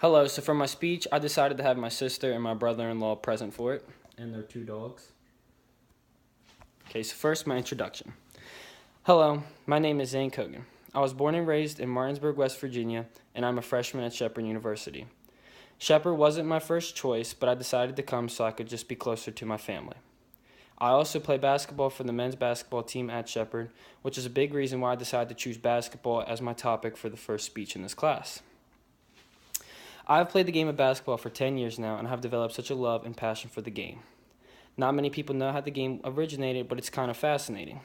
Hello, so for my speech, I decided to have my sister and my brother-in-law present for it, and their two dogs. Okay, so first, my introduction. Hello, my name is Zane Kogan. I was born and raised in Martinsburg, West Virginia, and I'm a freshman at Shepherd University. Shepherd wasn't my first choice, but I decided to come so I could just be closer to my family. I also play basketball for the men's basketball team at Shepherd, which is a big reason why I decided to choose basketball as my topic for the first speech in this class. I've played the game of basketball for 10 years now and have developed such a love and passion for the game. Not many people know how the game originated, but it's kind of fascinating.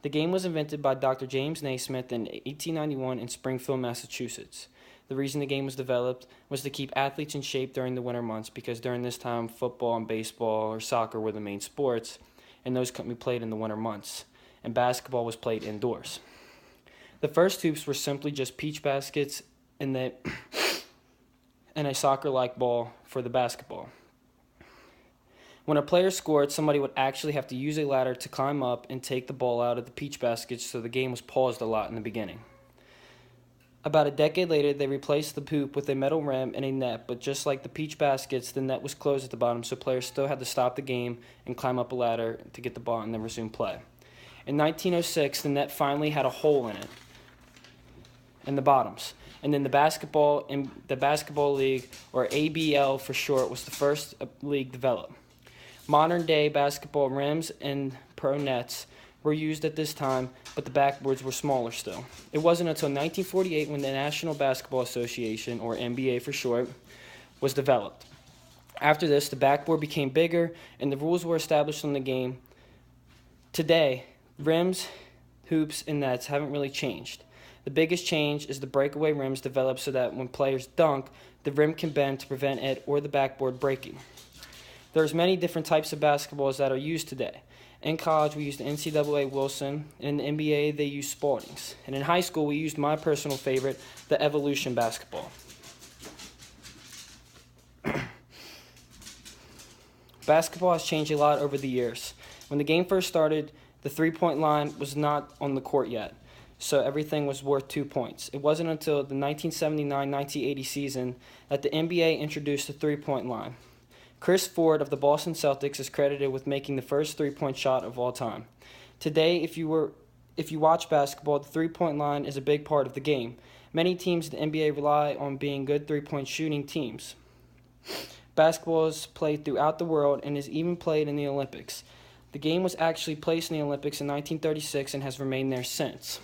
The game was invented by Dr. James Naismith in 1891 in Springfield, Massachusetts. The reason the game was developed was to keep athletes in shape during the winter months because during this time, football and baseball or soccer were the main sports, and those couldn't be played in the winter months, and basketball was played indoors. The first hoops were simply just peach baskets and a soccer-like ball for the basketball. When a player scored, somebody would actually have to use a ladder to climb up and take the ball out of the peach baskets, so the game was paused a lot in the beginning. About a decade later, they replaced the hoop with a metal rim and a net, but just like the peach baskets, the net was closed at the bottom, so players still had to stop the game and climb up a ladder to get the ball and then resume play. In 1906, the net finally had a hole in it, in the bottoms. And then the basketball league, or ABL for short, was the first league developed. Modern day basketball rims and pro nets were used at this time, but the backboards were smaller still. It wasn't until 1948 when the National Basketball Association, or NBA for short, was developed. After this, the backboard became bigger and the rules were established on the game. Today, rims, hoops, and nets haven't really changed. The biggest change is the breakaway rims developed so that when players dunk, the rim can bend to prevent it or the backboard breaking. There's many different types of basketballs that are used today. In college, we used the NCAA Wilson, and in the NBA, they used Spaldings. And in high school, we used my personal favorite, the Evolution basketball. Basketball has changed a lot over the years. When the game first started, the three-point line was not on the court yet, so everything was worth 2 points. It wasn't until the 1979-1980 season that the NBA introduced the three-point line. Chris Ford of the Boston Celtics is credited with making the first three-point shot of all time. Today, if you watch basketball, the three-point line is a big part of the game. Many teams in the NBA rely on being good three-point shooting teams. Basketball is played throughout the world and is even played in the Olympics. The game was actually placed in the Olympics in 1936 and has remained there since.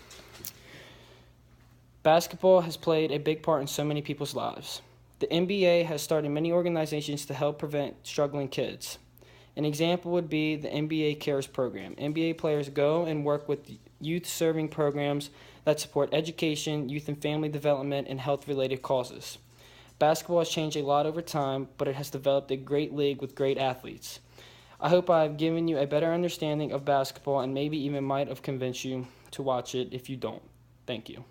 Basketball has played a big part in so many people's lives. The NBA has started many organizations to help prevent struggling kids. An example would be the NBA Cares program. NBA players go and work with youth-serving programs that support education, youth and family development, and health-related causes. Basketball has changed a lot over time, but it has developed a great league with great athletes. I hope I have given you a better understanding of basketball and maybe even might have convinced you to watch it if you don't. Thank you.